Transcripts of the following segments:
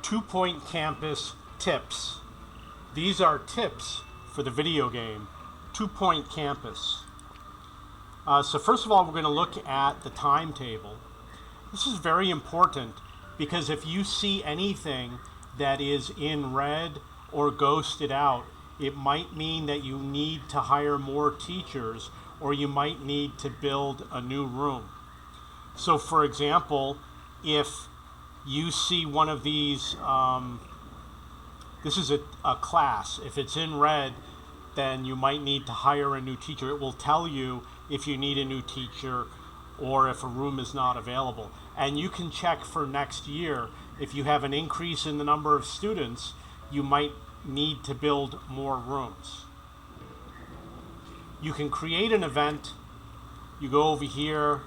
2 Point Campus tips. These are tips for the video game 2 Point Campus. So first of all, we're going to look at the timetable. This is very important because if you see anything that is in red or ghosted out, it might mean that you need to hire more teachers or you might need to build a new room. So for example, if you see one of these, this is a class. If it's in red, then you might need to hire a new teacher. It will tell you if you need a new teacher or if a room is not available. And you can check for next year. If you have an increase in the number of students, you might need to build more rooms. You can create an event. You go over here,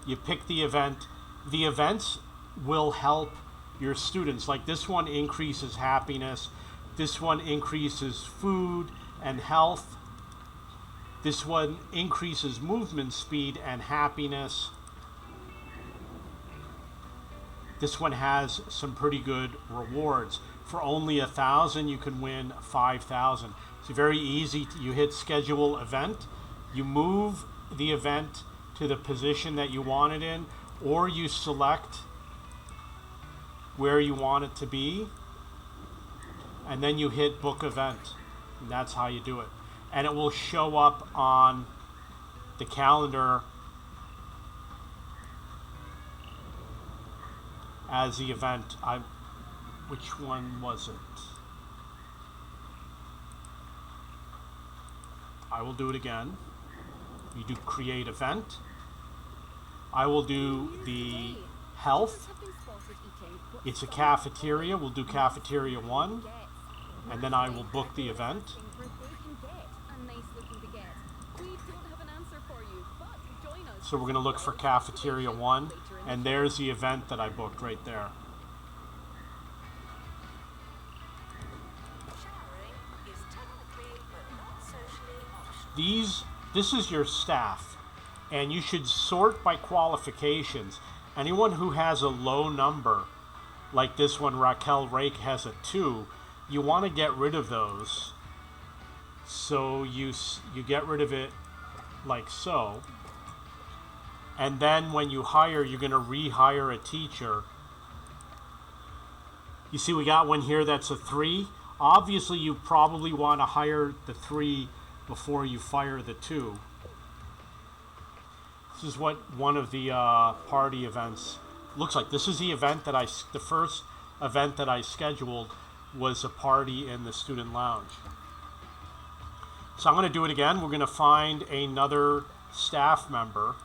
you pick the event. The events will help your students. Like this one increases happiness. This one increases food and health. This one increases movement speed and happiness. This one has some pretty good rewards. For only 1,000, you can win 5,000. It's very easy. You hit schedule event. You move the event to the position that you want it in, or you select where you want it to be, and then you hit book event. And that's how you do it. And it will show up on the calendar as the event. Which one was it? I will do it again. You do create event. I will do the health. It's a cafeteria. We'll do cafeteria 1. And then I will book the event. So we're going to look for cafeteria 1. And there's the event that I booked right there. This is your staff, and you should sort by qualifications. Anyone who has a low number, like this one, Raquel Rake has a 2, you want to get rid of those. So you get rid of it like so. And then when you hire, you're going to rehire a teacher. You see we got one here that's a 3. Obviously you probably want to hire the 3 before you fire the 2. This is what one of the party events looks like. This is the event that the first event that I scheduled was a party in the student lounge. So I'm going to do it again. We're going to find another staff member.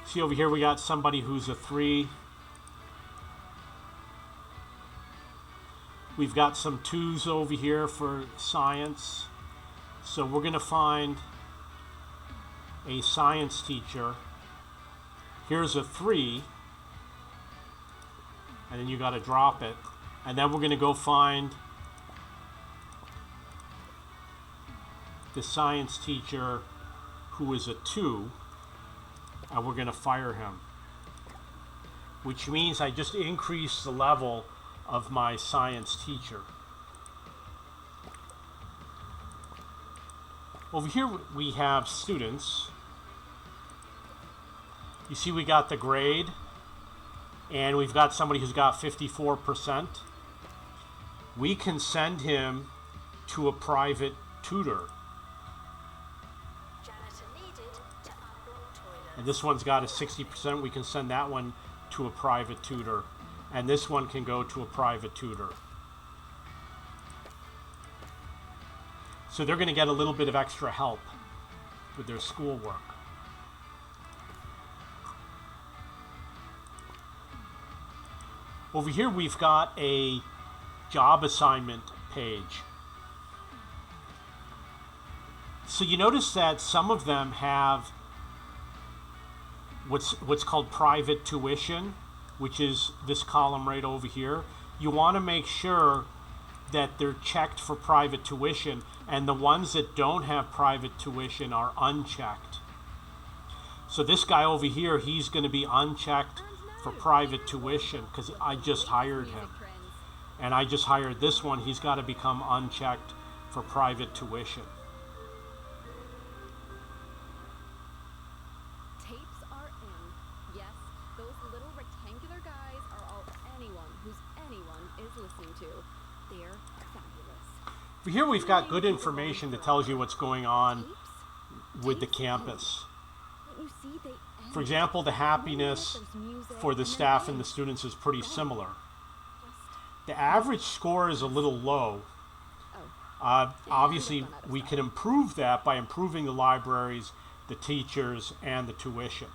See over here we got somebody who's a 3. We've got some 2s over here for science. So we're going to find a science teacher. Here's a 3. And then you got to drop it. And then we're going to go find the science teacher who is a 2. And we're going to fire him, which means I just increased the level of my science teacher. Over here we have students. You see we got the grade, and we've got somebody who's got 54%. We can send him to a private tutor. And this one's got a 60%. We can send that one to a private tutor. And this one can go to a private tutor. So they're going to get a little bit of extra help with their schoolwork. Over here we've got a job assignment page. So you notice that some of them have what's called private tuition, which is this column right over here. You want to make sure that they're checked for private tuition, and the ones that don't have private tuition are unchecked. So this guy over here, he's going to be unchecked for private tuition because I just hired him. And I just hired this one. He's got to become unchecked for private tuition. Tapes are in. Yes, those little rectangular guys are all anyone is listening to. They're fabulous. Here we've got good information that tells you what's going on with the campus. For example, the happiness for the staff and the students is pretty similar. The average score is a little low. Obviously, we can improve that by improving the libraries, the teachers, and the tuition.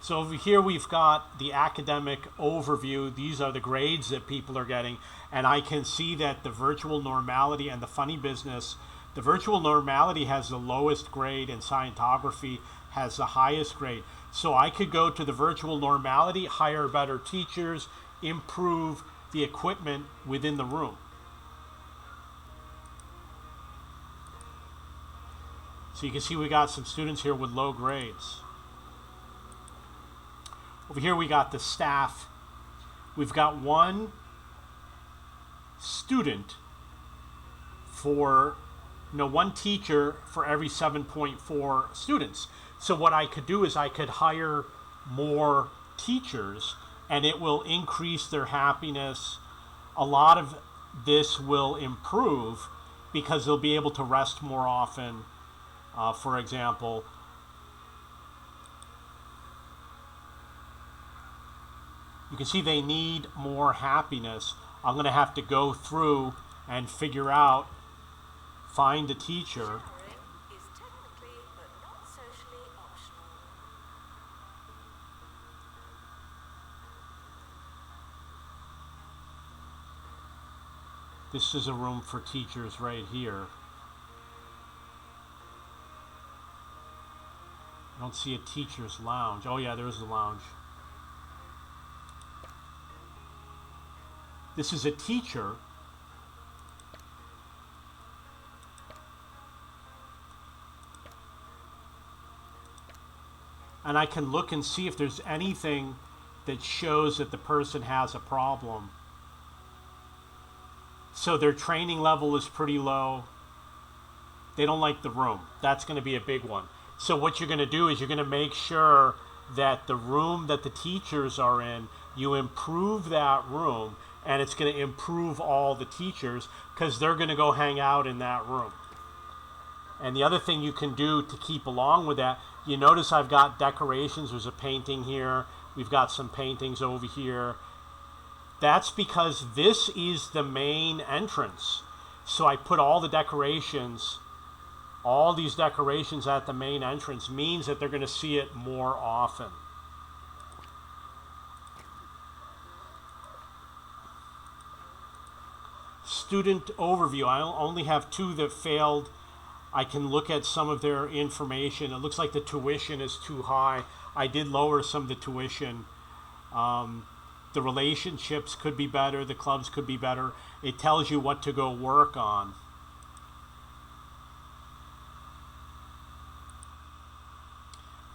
So over here we've got the academic overview. These are the grades that people are getting. And I can see that the virtual normality and the funny business, the virtual normality has the lowest grade and scientography has the highest grade. So I could go to the virtual normality, hire better teachers, improve the equipment within the room. So you can see we got some students here with low grades. Over here we got the staff. We've got one student for, one teacher for every 7.4 students. So what I could do is I could hire more teachers and it will increase their happiness. A lot of this will improve because they'll be able to rest more often. For example, you can see they need more happiness. I'm going to have to go through and figure out, find a teacher. This is a room for teachers right here. I don't see a teacher's lounge. Oh yeah, there's the lounge. This is a teacher. And I can look and see if there's anything that shows that the person has a problem. So their training level is pretty low. They don't like the room. That's going to be a big one. So what you're going to do is you're going to make sure that the room that the teachers are in, you improve that room, and it's going to improve all the teachers because they're going to go hang out in that room. And the other thing you can do to keep along with that, you notice I've got decorations. There's a painting here. We've got some paintings over here. That's because this is the main entrance. So I put all the decorations, all these decorations at the main entrance means that they're going to see it more often. Student overview. I only have 2 that failed. I can look at some of their information. It looks like the tuition is too high. I did lower some of the tuition. The relationships could be better. The clubs could be better. It tells you what to go work on.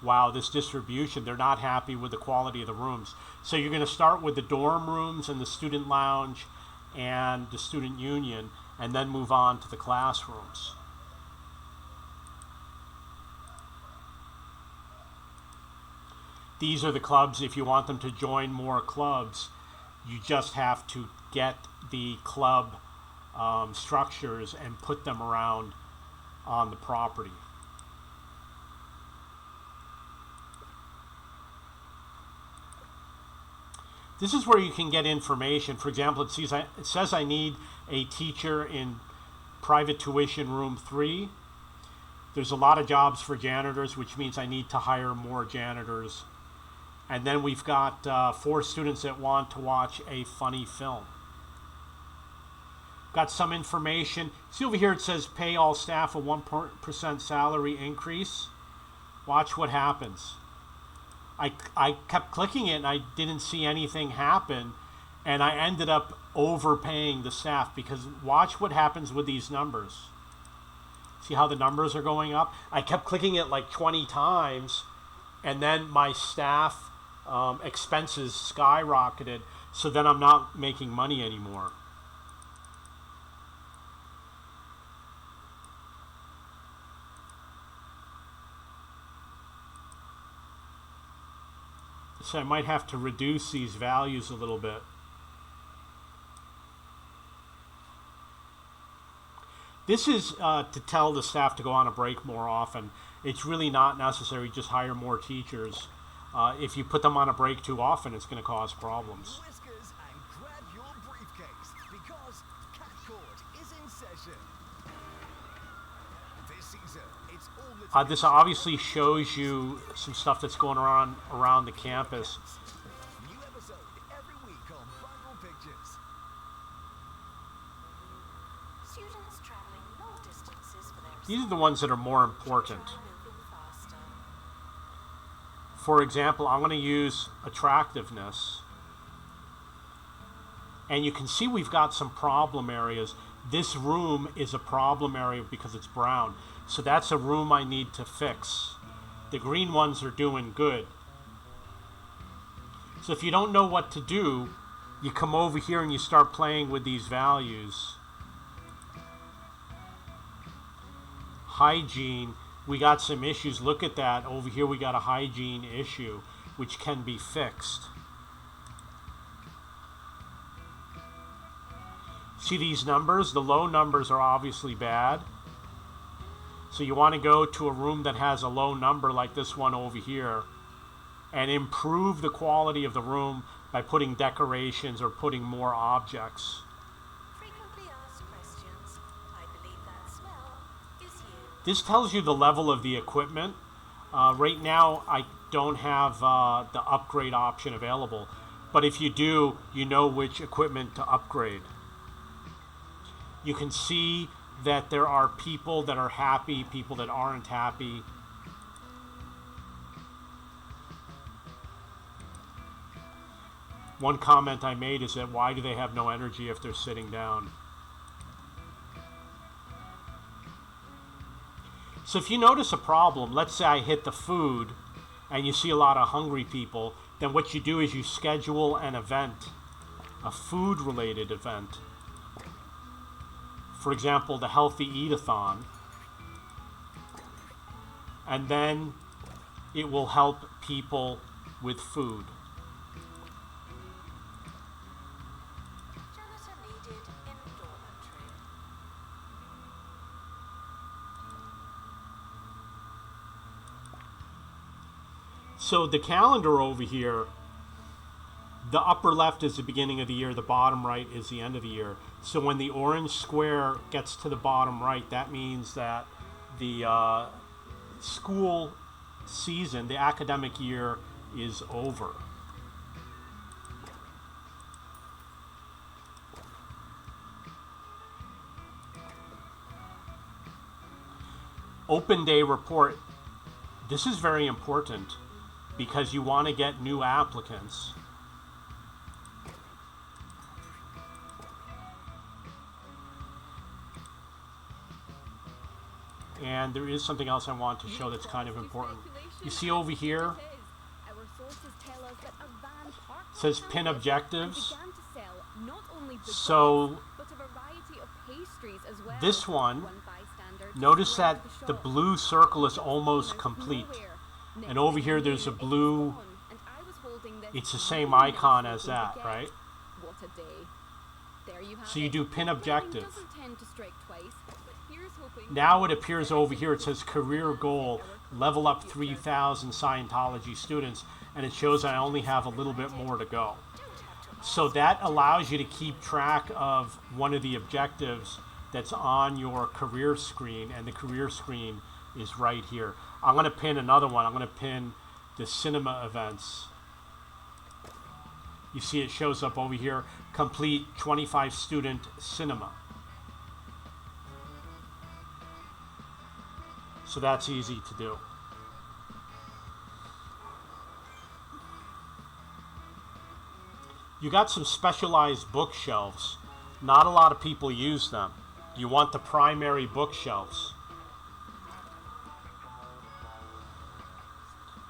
Wow, this distribution, they're not happy with the quality of the rooms. So you're going to start with the dorm rooms and the student lounge and the student union, and then move on to the classrooms. These are the clubs. If you want them to join more clubs, you just have to get the club structures and put them around on the property. This is where you can get information. For example, it says I need a teacher in private tuition room 3. There's a lot of jobs for janitors, which means I need to hire more janitors. And then we've got 4 students that want to watch a funny film. Got some information. See over here it says pay all staff a 1% salary increase. Watch what happens. I kept clicking it and I didn't see anything happen. And I ended up overpaying the staff because watch what happens with these numbers. See how the numbers are going up? I kept clicking it like 20 times, and then my staff expenses skyrocketed, so then I'm not making money anymore. So I might have to reduce these values a little bit. This is to tell the staff to go on a break more often. It's really not necessary. Just hire more teachers. If you put them on a break too often, it's going to cause problems. Whiskers and grab your briefcase because Cat Court is in session. This season, it's all the This obviously shows you some stuff that's going on around the campus. new episode every week on Bundle Pictures. Students traveling long distances for their These are the ones that are more important. moving faster. For example, I'm going to use attractiveness. And you can see we've got some problem areas. This room is a problem area because it's brown. So that's a room I need to fix. The green ones are doing good. So if you don't know what to do, you come over here and you start playing with these values. Hygiene, we got some issues. Look at that. Over here we got a hygiene issue, which can be fixed. See these numbers? The low numbers are obviously bad. So you want to go to a room that has a low number like this one over here and improve the quality of the room by putting decorations or putting more objects. Frequently asked questions. I believe that smell is you. This tells you the level of the equipment. Right now I don't have the upgrade option available, but if you do, you know which equipment to upgrade. You can see that there are people that are happy, people that aren't happy. One comment I made is that why do they have no energy if they're sitting down? So if you notice a problem, let's say I hit the food and you see a lot of hungry people, then what you do is you schedule an event, a food related event. For example, the Healthy Eat-a-thon, and then it will help people with food. Janitor needed in dormitory. So the calendar over here, the upper left is the beginning of the year, the bottom right is the end of the year. So when the orange square gets to the bottom right, that means that the school season, the academic year, is over. Open day report. This is very important because you want to get new applicants. And there is something else I want to show that's kind of important. You see over here, it says pin objectives. So this one, notice that the blue circle is almost complete. And over here there's a blue, it's the same icon as that, right? So you do pin objective. Now it appears over here, it says career goal, level up 3,000 Scientology students, and it shows I only have a little bit more to go. So that allows you to keep track of one of the objectives that's on your career screen, and the career screen is right here. I'm going to pin another one. I'm going to pin the cinema events. You see it shows up over here, complete 25 student cinema. So that's easy to do. You got some specialized bookshelves. Not a lot of people use them. You want the primary bookshelves.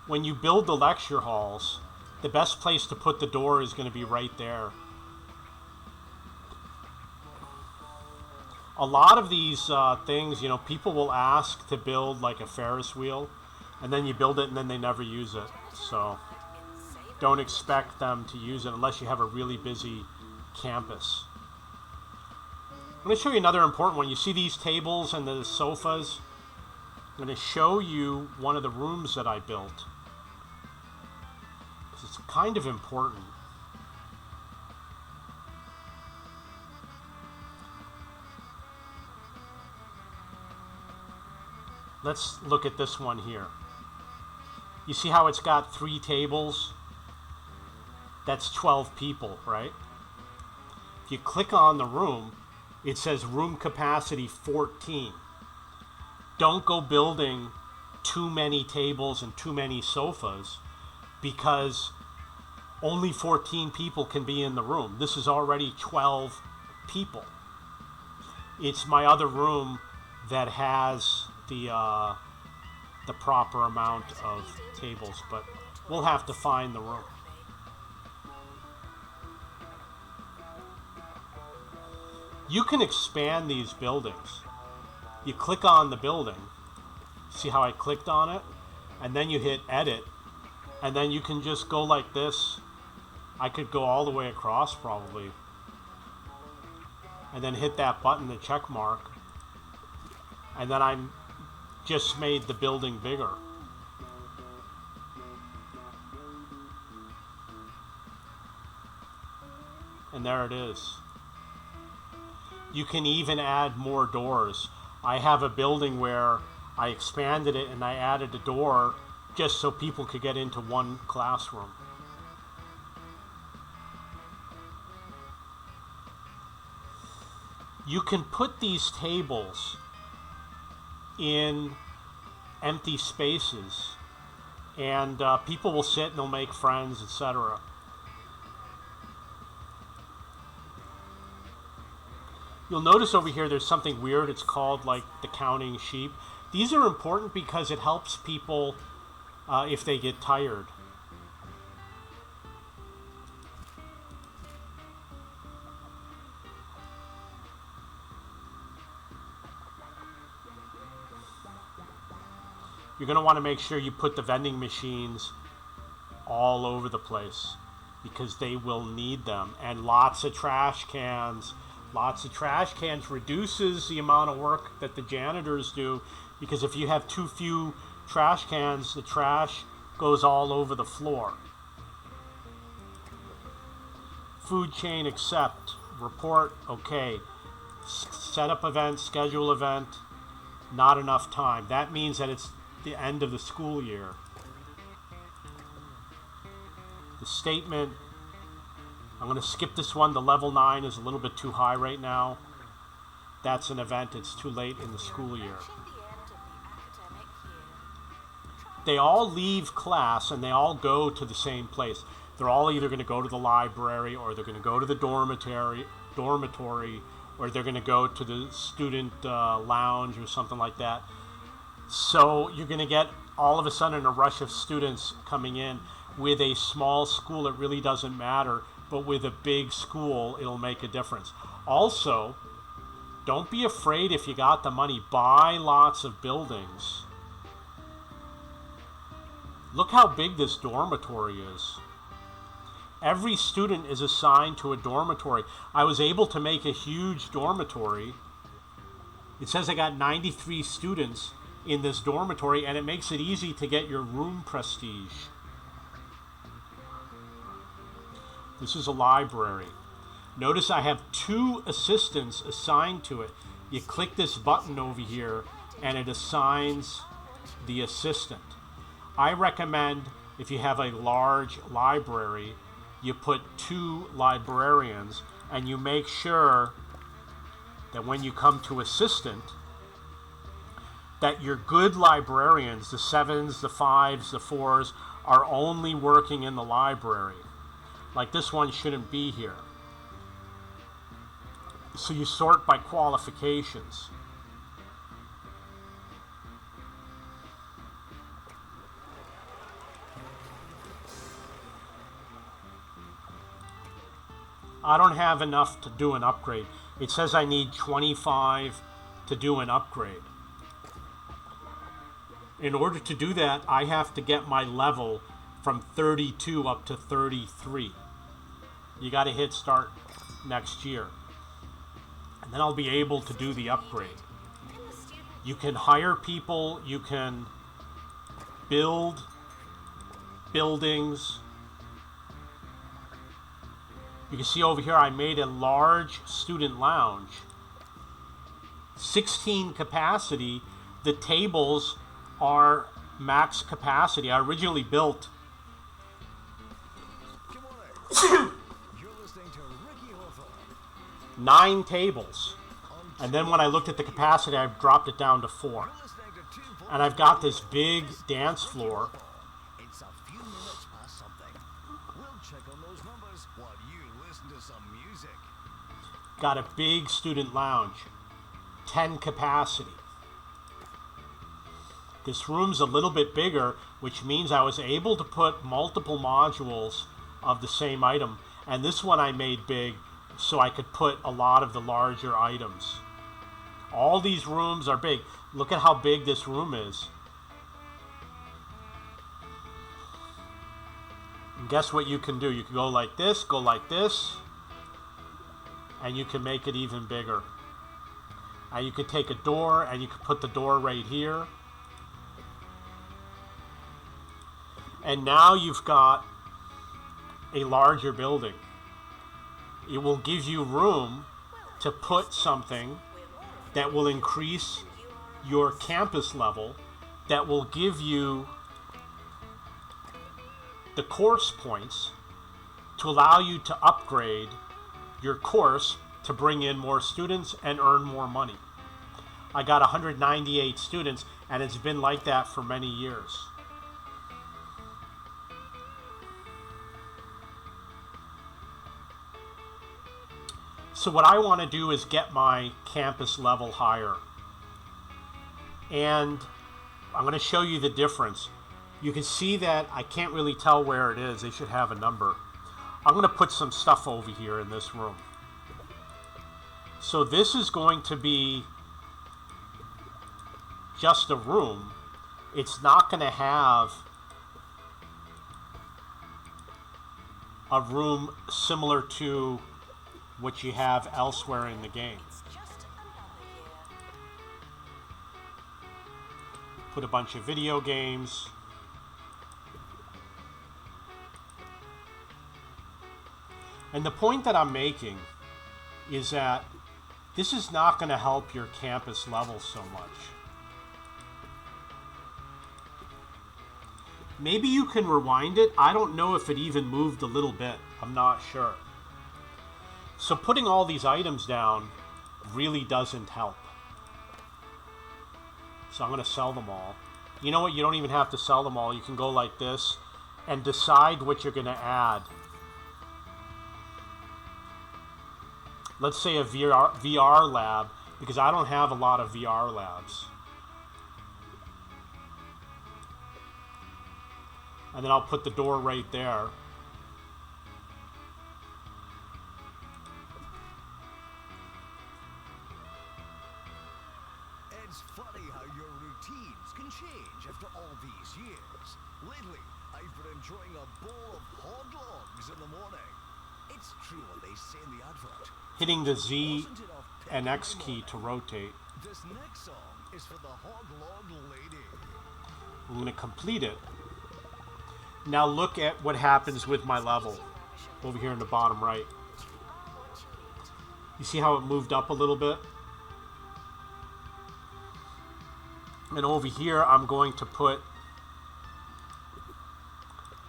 When you build the lecture halls, the best place to put the door is going to be right there. A lot of these things, you know, people will ask to build like a Ferris wheel, and then you build it and then they never use it. So don't expect them to use it unless you have a really busy campus. I'm going to show you another important one. You see these tables and the sofas? I'm going to show you one of the rooms that I built. It's kind of important. Let's look at this one here. You see how it's got 3 tables? That's 12 people, right? If you click on the room, it says room capacity 14. Don't go building too many tables and too many sofas, because only 14 people can be in the room. This is already 12 people. It's my other room that has the proper amount of tables, but we'll have to find the room. You can expand these buildings. You click on the building. See how I clicked on it? And then you hit edit. And then you can just go like this. I could go all the way across probably. And then hit that button, the check mark. And then I'm just made the building bigger. And there it is. You can even add more doors. I have a building where I expanded it and I added a door just so people could get into one classroom. You can put these tables in empty spaces, and people will sit and they'll make friends, etc. You'll notice over here there's something weird. It's called like the counting sheep. These are important because it helps people if they get tired. You're going to want to make sure you put the vending machines all over the place because they will need them. And lots of trash cans. Lots of trash cans reduces the amount of work that the janitors do, because if you have too few trash cans, the trash goes all over the floor. Food chain accept. Report okay. Set up event, schedule event. Not enough time. That means that it's the end of the school year. The statement, I'm going to skip this one. The level 9 is a little bit too high right now. That's an event. It's too late in the school year. They all leave class and they all go to the same place. They're all either going to go to the library, or they're going to go to the dormitory, or they're going to go to the student lounge or something like that. So you're going to get all of a sudden a rush of students coming in. With a small school, it really doesn't matter, but with a big school, it'll make a difference. Also, don't be afraid if you got the money. Buy lots of buildings. Look how big this dormitory is. Every student is assigned to a dormitory. I was able to make a huge dormitory. It says I got 93 students in this dormitory, and it makes it easy to get your room prestige. This is a library. Notice I have 2 assistants assigned to it. You click this button over here and it assigns the assistant. I recommend, if you have a large library, you put 2 librarians, and you make sure that when you come to assistant, that your good librarians, the 7s, the 5s, the 4s, are only working in the library. Like this one shouldn't be here. So you sort by qualifications. I don't have enough to do an upgrade. It says I need 25 to do an upgrade. In order to do that, I have to get my level from 32 up to 33. You got to hit start next year. And then I'll be able to do the upgrade. You can hire people, you can build buildings. You can see over here I made a large student lounge. 16 capacity. The tables are max capacity. I originally built You're listening to Ricky Hawthorne. 9 tables. And then when I looked at the capacity, I dropped it down to 4. You're listening to 2 And I've got this big dance floor. It's a few minutes past something. We'll check on those numbers while you listen to some music. Got a big student lounge. 10 capacity. This room's a little bit bigger, which means I was able to put multiple modules of the same item. And this one I made big so I could put a lot of the larger items. All these rooms are big. Look at how big this room is. And guess what you can do? You can go like this, and you can make it even bigger. And you could take a door and you could put the door right here. And now you've got a larger building. It will give you room to put something that will increase your campus level, that will give you the course points to allow you to upgrade your course to bring in more students and earn more money. I got 198 students, and it's been like that for many years. So what I want to do is get my campus level higher. And I'm going to show you the difference. You can see that I can't really tell where it is. They should have a number. I'm going to put some stuff over here in this room. So this is going to be just a room. It's not going to have a room similar to what you have elsewhere in the game. It's just another year. Put a bunch of video games. And the point that I'm making is that this is not going to help your campus level so much. Maybe you can rewind it. I don't know if it even moved a little bit. I'm not sure. So putting all these items down really doesn't help. So I'm going to sell them all. You know what? You don't even have to sell them all. You can go like this and decide what you're going to add. Let's say a VR lab, because I don't have a lot of VR labs. And then I'll put the door right there. It's funny how your routines can change after all these years. Lately, I've been enjoying a bowl of hot dogs in the morning. It's true what they say in the advert. Hitting the Z Wasn't it off and Peggy X Lee key Moore? to rotate. This next song is for the hog log lady. I'm going to complete it. Now look at what happens with my level over here in the bottom right. You see how it moved up a little bit? And over here I'm going to put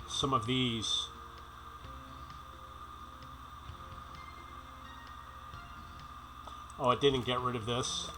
some of these. Oh, it didn't get rid of this.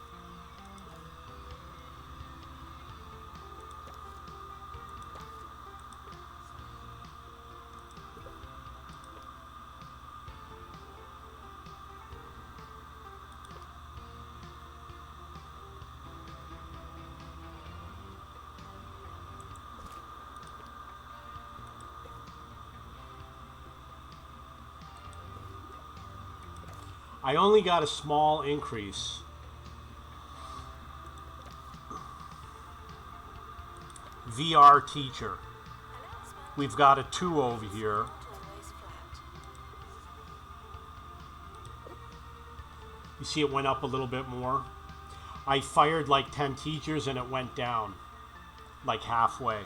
I only got a small increase. VR teacher. Announcement. We've got a 2 over here. Not always flat. You see it went up a little bit more. I fired like 10 teachers and it went down like halfway.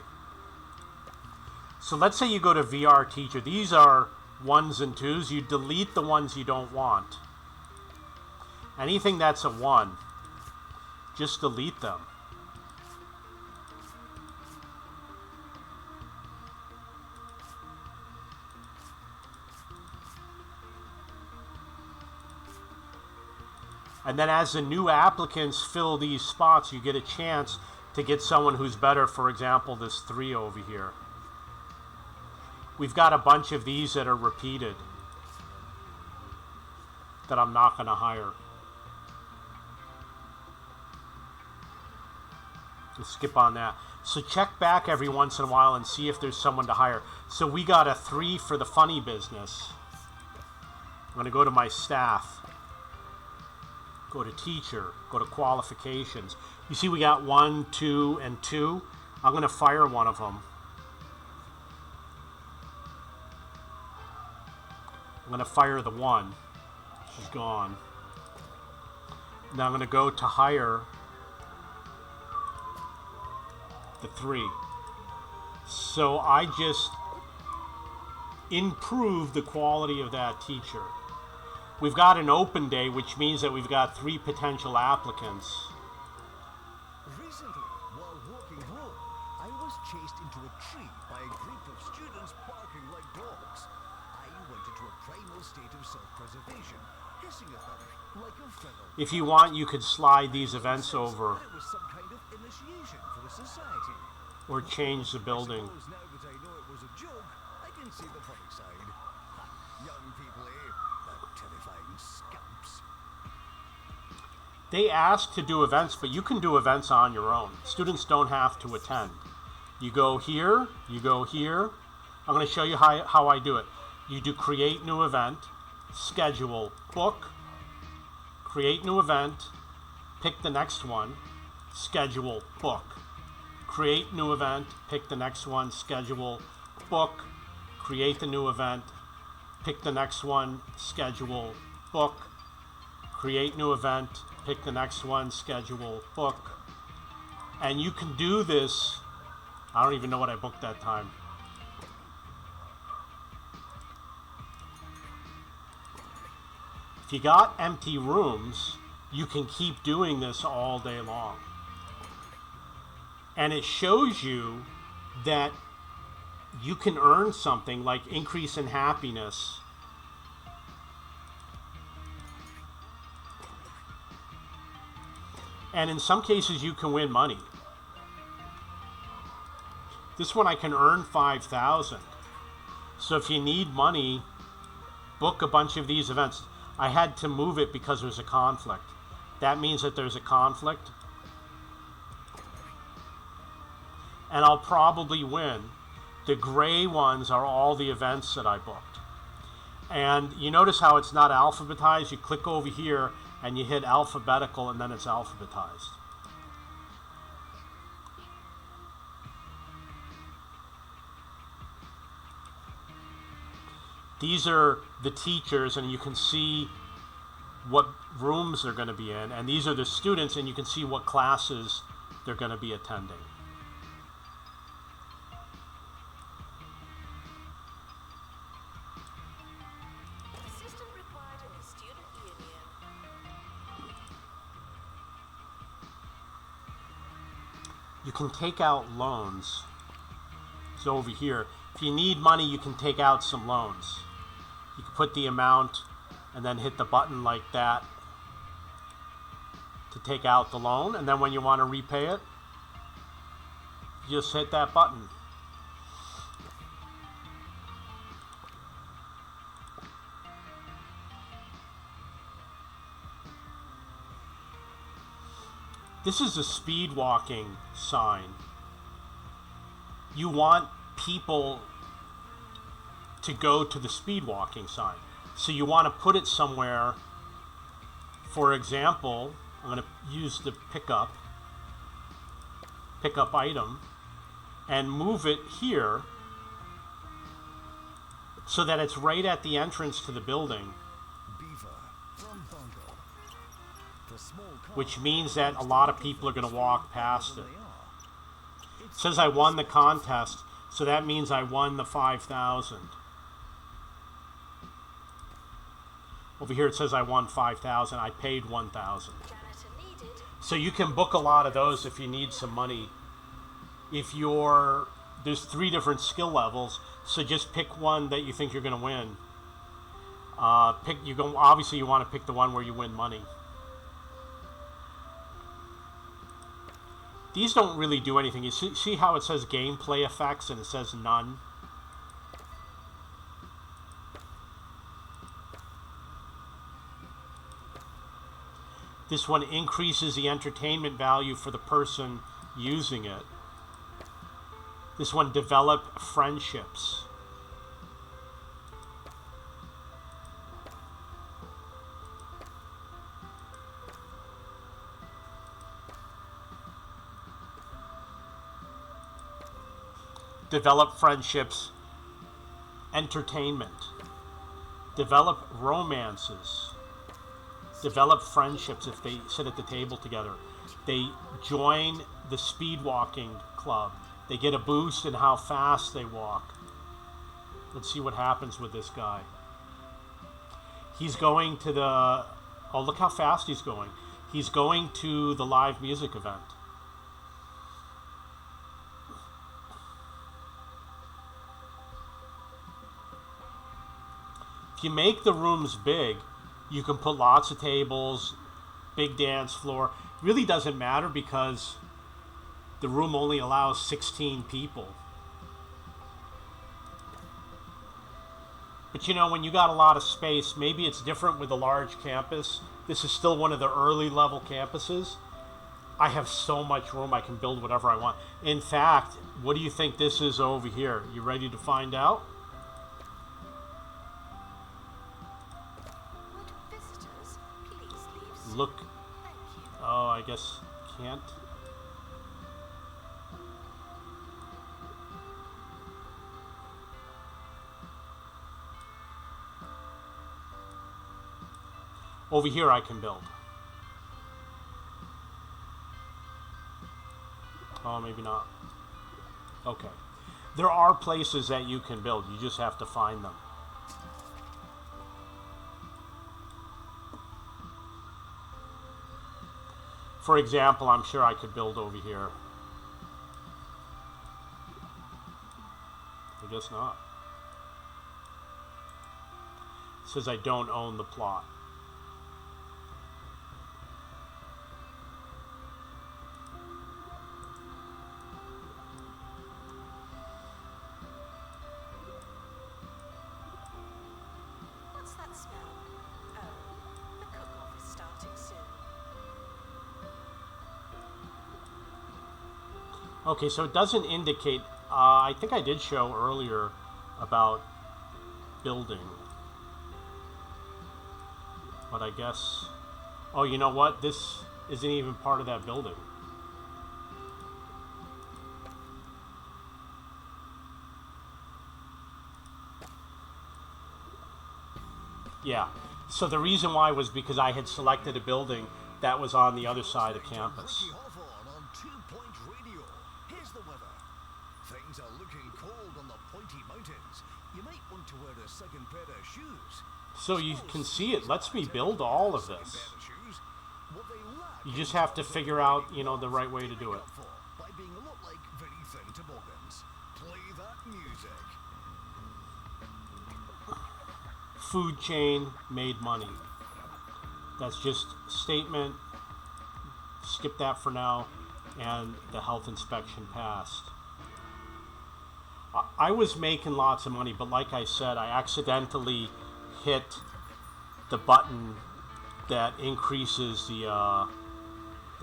So let's say you go to VR teacher. These are 1s and 2s. You delete the ones you don't want. Anything that's a 1, just delete them. And then as the new applicants fill these spots, you get a chance to get someone who's better. For example, this 3 over here. We've got a bunch of these that are repeated that I'm not going to hire. Let's skip on that. So check back every once in a while and see if there's someone to hire. So we got a 3 for the funny business. I'm going to go to my staff. Go to teacher, go to qualifications. You see we got 1, 2, and 2. I'm going to fire one of them. I'm going to fire the 1. She's gone. Now I'm going to go to hire the 3. So I just improved the quality of that teacher. We've got an open day, which means that we've got 3 potential applicants. Recently, while walking home, I was chased into a tree by a group of students barking like dogs. I went into a primal state of self-preservation, hissing at them like a fellow. If you want, you could slide these events over It was some kind of initiation for the society. or change the building. Suppose now that I know it was a joke, I can see the funny side. Ha, young people, eh? The terrifying scamps. They ask to do events, but you can do events on your own. Students don't have to attend. You go here, you go here. I'm going to show you how I do it. You do create new event, schedule, book, create new event, pick the next one, schedule, book. Create new event, pick the next one, schedule, book, create the new event, pick the next one, schedule, book, create new event, pick the next one, schedule, book. And you can do this. I don't even know what I booked that time. If you got empty rooms, you can keep doing this all day long. And it shows you that you can earn something like increase in happiness. And in some cases, you can win money. This one I can earn 5,000. So if you need money, book a bunch of these events. I had to move it because there's a conflict. That means that there's a conflict. And I'll probably win. The gray ones are all the events that I booked. And you notice how it's not alphabetized. You click over here and you hit alphabetical and then it's alphabetized. These are the teachers, and you can see what rooms they're going to be in. And these are the students, and you can see what classes they're going to be attending. Assistant required in the student union. You can take out loans. So over here, if you need money, you can take out some loans. You can put the amount and then hit the button like that to take out the loan. And then when you want to repay it, you just hit that button. This is a speed walking sign. You want people to go to the speed walking sign. So you want to put it somewhere For example, I'm going to use the pickup item and move it here so that it's right at the entrance to the building, Beaver from Bongo. For small cars, which means that a lot of people are going to walk past it. they are. It says I won the contest, so that means I won the 5,000. Over here it says I won 5,000. I paid 1,000. Janitor needed. So you can book a lot of those if you need some money. If you're, there's 3 different skill levels, so just pick one that you think you're going to win. Obviously you want to pick the one where you win money. These don't really do anything. You see how it says gameplay effects and it says none? This one increases the entertainment value for the person using it. This one, develop friendships. Develop friendships. Entertainment. Develop romances. Develop friendships if they sit at the table together. They join the speed walking club. They get a boost in how fast they walk. Let's see what happens with this guy. He's going to the... Oh, look how fast he's going. He's going to the live music event. If you make the rooms big, you can put lots of tables, big dance floor. Really doesn't matter because the room only allows 16 people. But you know, when you got a lot of space, maybe it's different with a large campus. This is still one of the early level campuses. I have so much room, I can build whatever I want. In fact, what do you think this is over here? You ready to find out? Would visitors please leave soon? Look. Thank you. Oh, I guess can't. Over here I can build. Oh, maybe not. Okay. There are places that you can build. You just have to find them. For example, I'm sure I could build over here. I guess not. It says I don't own the plot. What's that smell? Oh, the cook-off is starting soon. Okay, so it doesn't indicate. I think I did show earlier about building. But I guess... Oh, you know what? This isn't even part of that building. Yeah. So the reason why was because I had selected a building that was on the other side of campus. Ricky Hawthorne on 2 Point Radio. Here's the weather. Things are looking cold on the Pointy Mountains. You might want to wear a second pair of shoes. So you can see it lets me build all of this. What they lack You just have to figure out, you know, the right way to do it. by being a lot like very thin toboggans. Play that music. Food chain made money. That's just statement. Skip that for now. And the health inspection passed. I was making lots of money, but like I said, I accidentally hit the button that increases the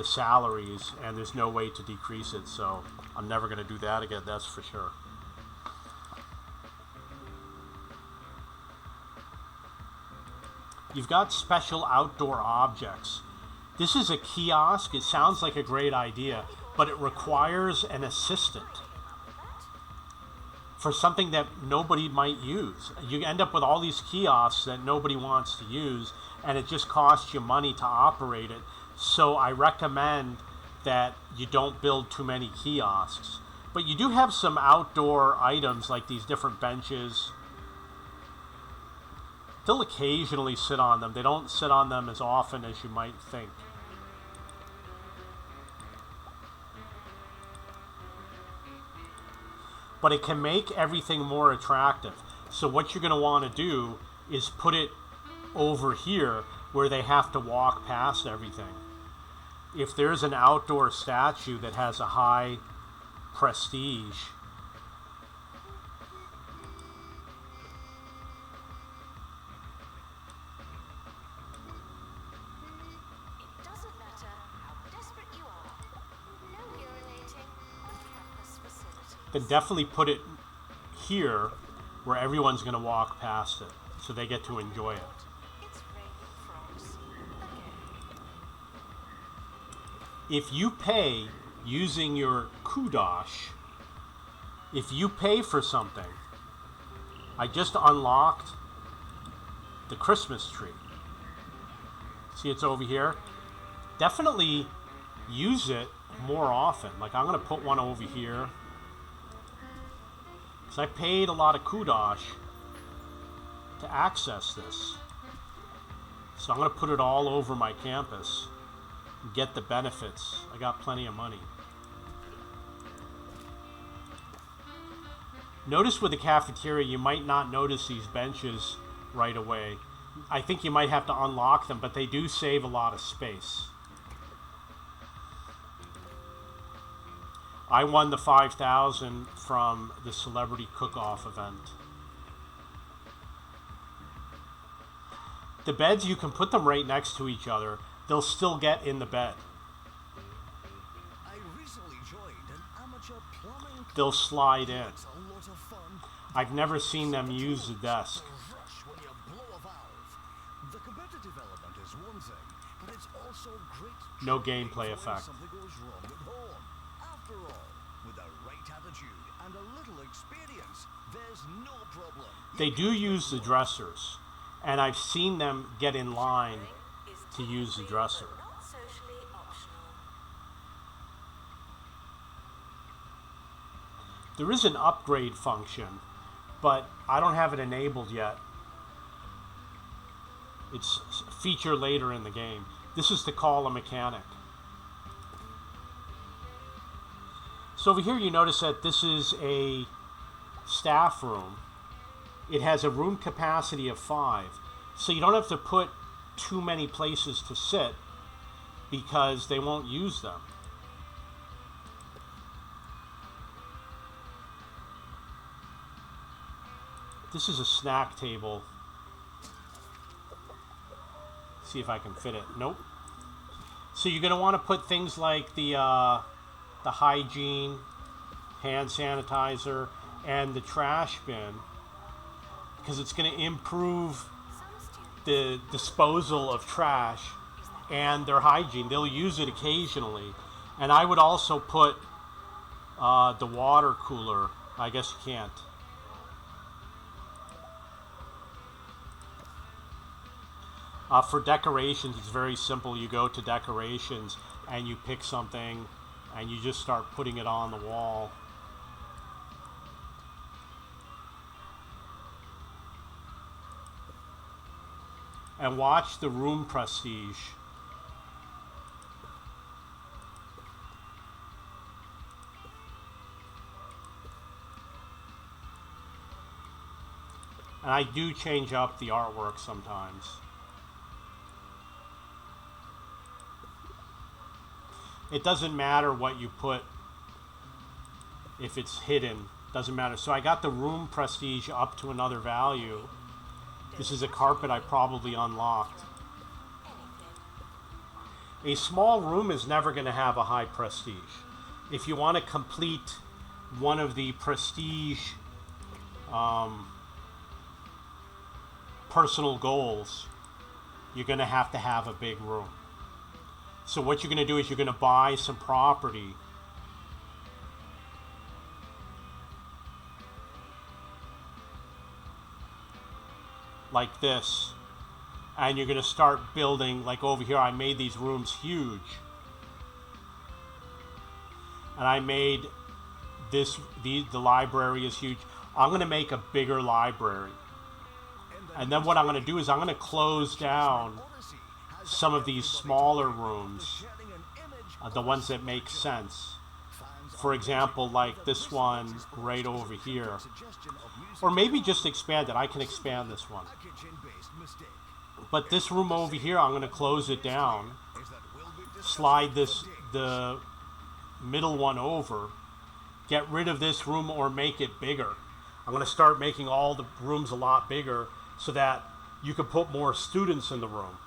salaries, and there's no way to decrease it, so I'm never going to do that again, that's for sure. you've got special outdoor objects. This is a kiosk. It sounds like a great idea, but it requires an assistant for something that nobody might use. You end up with all these kiosks that nobody wants to use, and it just costs you money to operate it. So I recommend that you don't build too many kiosks. But you do have some outdoor items like these different benches. They'll occasionally sit on them. They don't sit on them as often as you might think. But it can make everything more attractive. So what you're going to want to do is put it over here where they have to walk past everything. If there's an outdoor statue that has a high prestige, It doesn't matter how desperate you are. No urinating on campus facilities. then definitely put it here where everyone's going to walk past it, so they get to enjoy it. It's raining frogs again. If you pay using your Kudosh, if you pay for something, I just unlocked the Christmas tree. See, it's over here. Definitely use it more often. Like, I'm going to put one over here, because I paid a lot of Kudosh to access this. So I'm going to put it all over my campus and get the benefits. I got plenty of money. Notice with the cafeteria, you might not notice these benches right away. I think you might have to unlock them, but they do save a lot of space. I won the 5,000 from the celebrity cook-off event. The beds, you can put them right next to each other. They'll still get in the bed. I recently joined an amateur plumbing club. They'll slide in. It's a lot of fun. I've never seen them use the desk. The rush when you blow a valve. The competitive element is one thing, but it's also great. No training gameplay for when effect. something goes wrong at home. After all, with the right attitude and a little experience, there's no problem. They do use the dressers, and I've seen them get in line Is to use the technically dresser. but not socially optional. There is an upgrade function, but I don't have it enabled yet. It's a feature later in the game. This is to call a mechanic. So over here you notice that this is a staff room. It has a room capacity of 5. So you don't have to put too many places to sit because they won't use them. This is a snack table. See if I can fit it. Nope. So you're going to want to put things like the hygiene, hand sanitizer, and the trash bin, because it's going to improve Some students the disposal of trash and their hygiene. They'll use it occasionally. And I would also put the water cooler. I guess you can't. For decorations, it's very simple. You go to decorations and you pick something and you just start putting it on the wall. And watch the room prestige. And I do change up the artwork sometimes. It doesn't matter what you put if it's hidden. Doesn't matter. So I got the room prestige up to another value. This is a carpet I probably unlocked. anything. A small room is never going to have a high prestige. If you want to complete one of the prestige personal goals, you're going to have a big room. So what you're going to do is you're going to buy some property like this, and you're going to start building. Like over here, I made these rooms huge, and I made the library is huge. I'm going to make a bigger library, and then what I'm going to do is I'm going to close down some of these smaller rooms, the ones that make sense. For example, like this one right over here. Or maybe just expand it. I can expand this one. But this room over here, I'm going to close it down. Slide the middle one over. Get rid of this room or make it bigger. I'm going to start making all the rooms a lot bigger so that you can put more students in the room.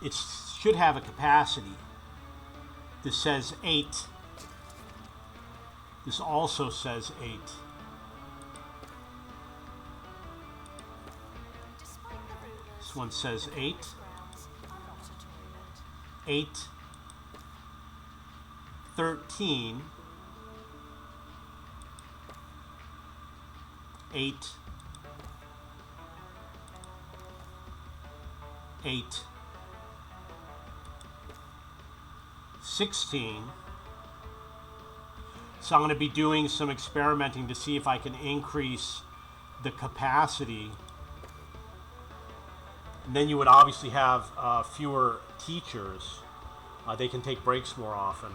It should have a capacity. This says 8. This also says 8. This one says 8. 8. 13. 8. 8. 16. So I'm going to be doing some experimenting to see if I can increase the capacity. And then you would obviously have fewer teachers. They can take breaks more often.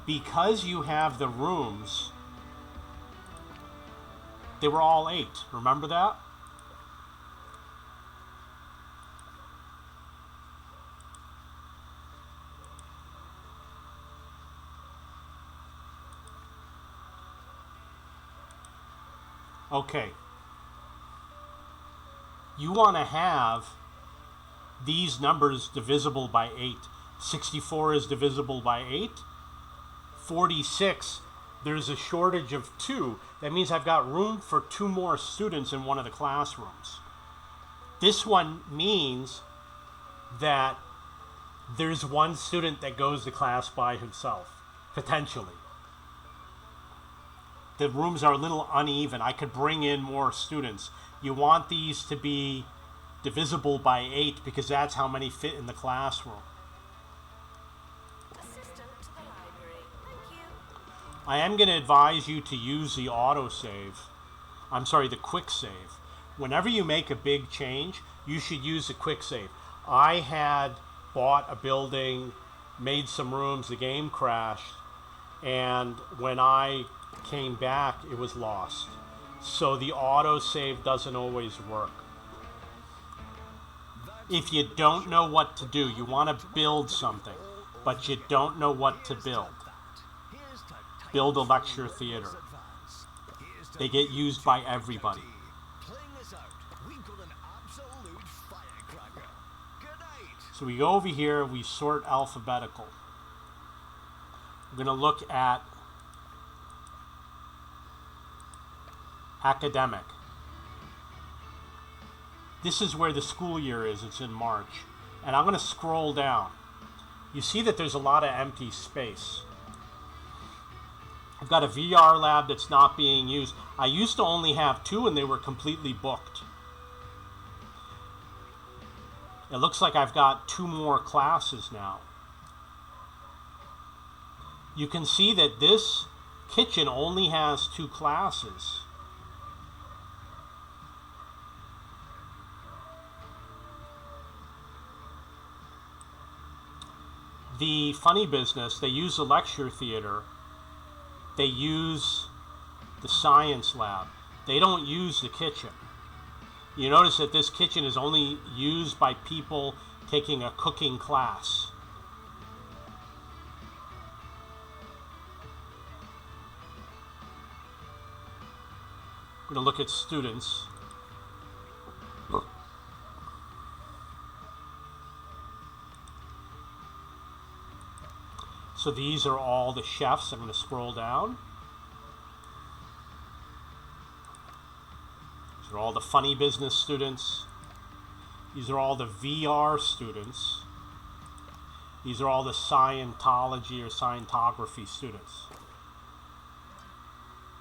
Because you have the rooms, they were all 8. Remember that? Okay. You want to have these numbers divisible by 8. 64 is divisible by 8. 46, there's a shortage of 2. That means I've got room for 2 more students in one of the classrooms. This one means that there's 1 student that goes to class by himself, potentially. The rooms are a little uneven. I could bring in more students. You want these to be divisible by 8 because that's how many fit in the classroom. Assistant to the library. Thank you. I am going to advise you to use the autosave. I'm sorry, the quick save. Whenever you make a big change, you should use the quick save. I had bought a building, made some rooms, the game crashed, and when I came back, it was lost. So the autosave doesn't always work. If you don't know what to do, you want to build something, but you don't know what to build, build a lecture theater. They get used by everybody. So we go over here, we sort alphabetical. We're going to look at academic. This is where the school year is. It's in March. And I'm going to scroll down. You see that there's a lot of empty space. I've got a VR lab that's not being used. I used to only have 2 and they were completely booked. It looks like I've got 2 more classes now. You can see that this kitchen only has 2 classes. The funny business, they use the lecture theater. They use the science lab. They don't use the kitchen. You notice that this kitchen is only used by people taking a cooking class. I'm going to look at students. So these are all the chefs. I'm going to scroll down. They're all the funny business students. These are all the VR students. These are all the Scientology or Scientography students.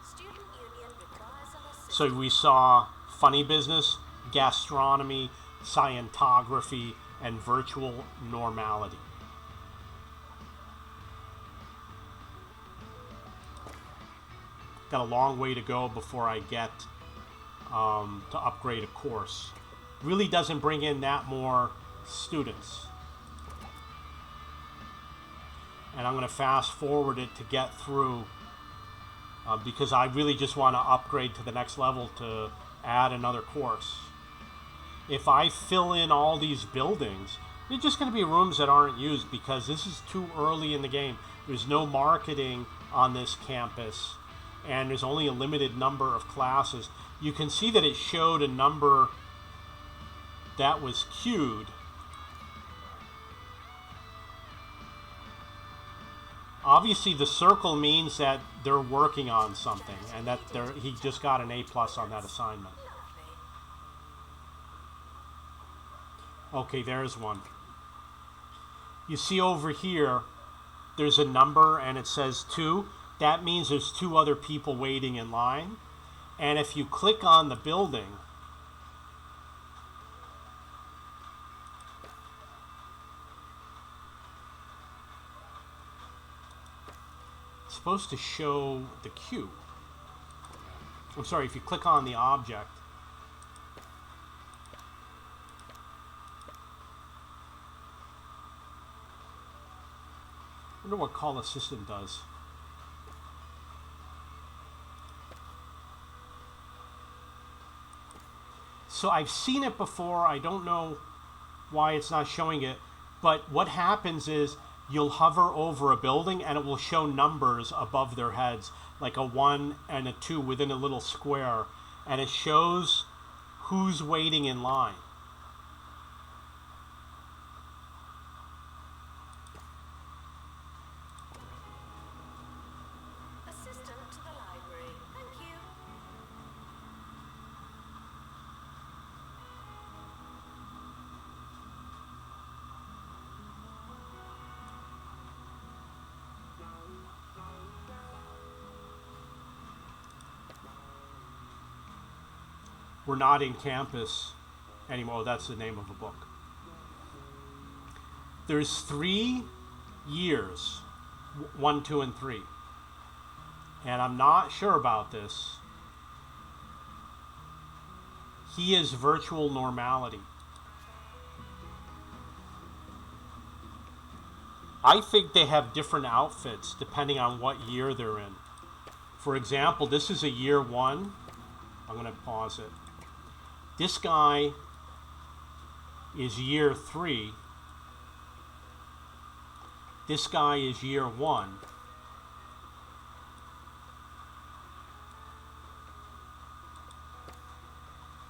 Student union requires an assistant. So we saw funny business, gastronomy, Scientography, and virtual normality. Got a long way to go before I get to upgrade a course. Really doesn't bring in that more students. And I'm going to fast forward it to get through because I really just want to upgrade to the next level to add another course. If I fill in all these buildings, they're just going to be rooms that aren't used because this is too early in the game. There's no marketing on this campus, and there's only a limited number of classes. You can see that it showed a number that was queued. Obviously, the circle means that they're working on something, and that he just got an A+ on that assignment. Okay, there's one. You see over here, there's a number and it says 2. That means there's 2 other people waiting in line. And if you click on the building, it's supposed to show the queue. I'm sorry, if you click on the object, I wonder what Call Assistant does. So I've seen it before. I don't know why it's not showing it. But what happens is you'll hover over a building and it will show numbers above their heads, like a 1 and a 2 within a little square. And it shows who's waiting in line. Assistant to the library. Thank you. We're not in campus anymore. That's the name of a book. There's 3 years, 1, 2, and 3. And I'm not sure about this. He is virtual normality. I think they have different outfits depending on what year they're in. For example, this is a year 1. I'm going to pause it. This guy is year 3. This guy is year 1.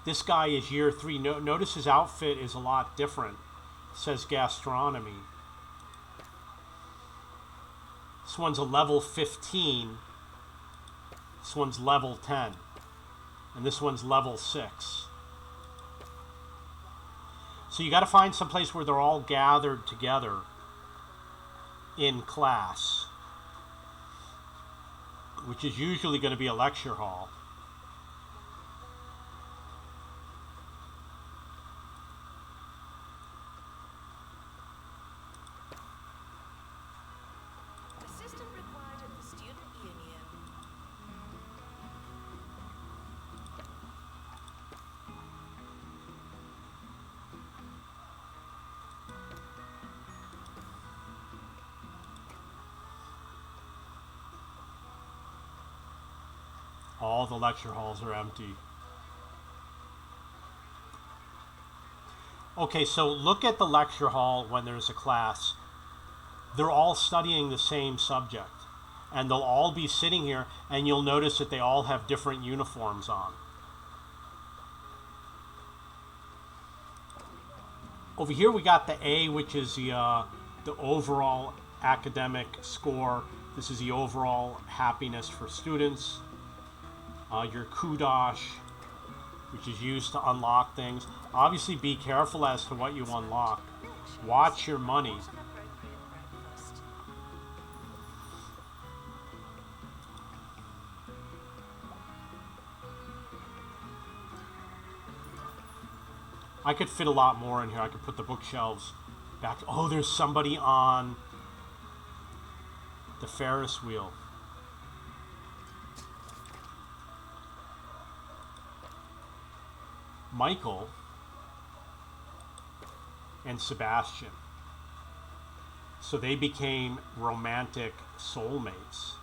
This guy is year 3. Notice his outfit is a lot different. It says gastronomy. This one's a level 15. This one's level 10. And this one's level 6. So you got to find some place where they're all gathered together in class, which is usually going to be a lecture hall. Assistant required at the student union. All the lecture halls are empty. Okay, so look at the lecture hall when there's a class. They're all studying the same subject. And they'll all be sitting here, and you'll notice that they all have different uniforms on. Over here we got the A, which is the overall academic score. This is the overall happiness for students. Your kudosh which is used to unlock things. Obviously, be careful as to what you unlock. Watch your money. What an appropriate breakfast. I could fit a lot more in here. I could put the bookshelves back. Oh, there's somebody on the Ferris wheel. Michael and Sebastian. So they became romantic soulmates.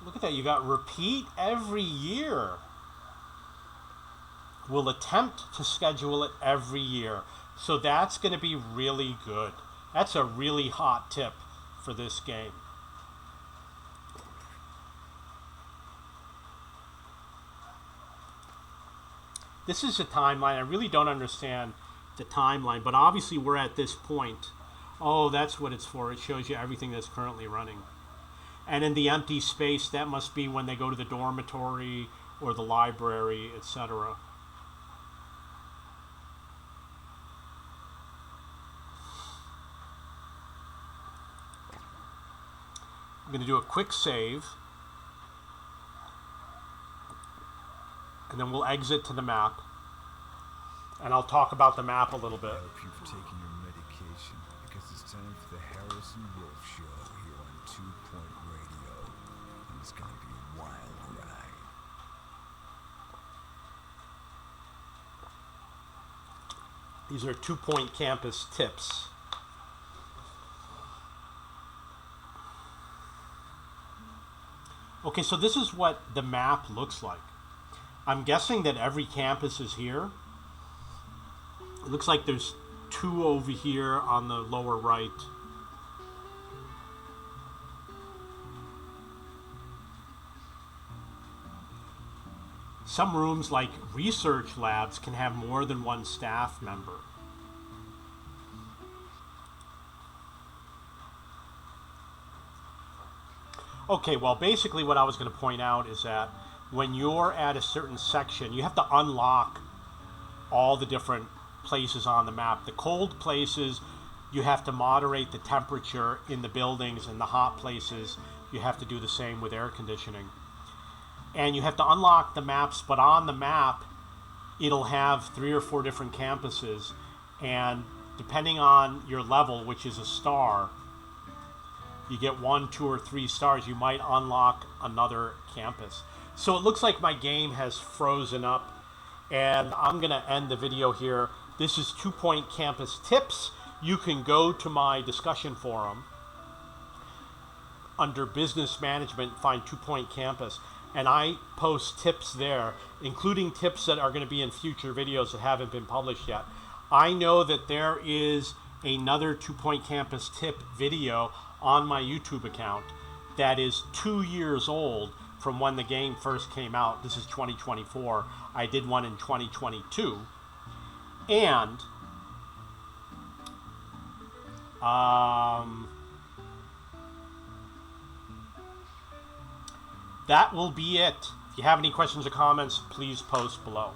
Look at that, you got repeat every year. We'll attempt to schedule it every year. So that's going to be really good. That's a really hot tip for this game. This is a timeline. I really don't understand the timeline, but obviously we're at this point. Oh, that's what it's for. It shows you everything that's currently running. And in the empty space, that must be when they go to the dormitory or the library, etc. I'm going to do a quick save. And then we'll exit to the map. And I'll talk about the map a little bit. I hope you've taken your medication, because it's time for the Harrison Wolf Show here on 2 Point Radio. And it's going to be a wild ride. These are 2 Point Campus tips. Okay, so this is what the map looks like. I'm guessing that every campus is here. It looks like there's 2 over here on the lower right. Some rooms, like research labs, can have more than 1 staff member. Okay, well, basically what I was going to point out is that when you're at a certain section, you have to unlock all the different places on the map. The cold places, you have to moderate the temperature in the buildings, and the hot places, you have to do the same with air conditioning. And you have to unlock the maps, but on the map, it'll have 3 or 4 different campuses, and depending on your level, which is a star, you get 1, 2, or 3 stars, you might unlock another campus. So it looks like my game has frozen up, and I'm going to end the video here. This is 2 Point Campus Tips. You can go to my discussion forum under Business Management, find 2 Point Campus, and I post tips there, including tips that are going to be in future videos that haven't been published yet. I know that there is another 2 Point Campus tip video on my YouTube account that is 2 years old from when the game first came out. This is 2024. I did one in 2022. And that will be it. If you have any questions or comments, please post below.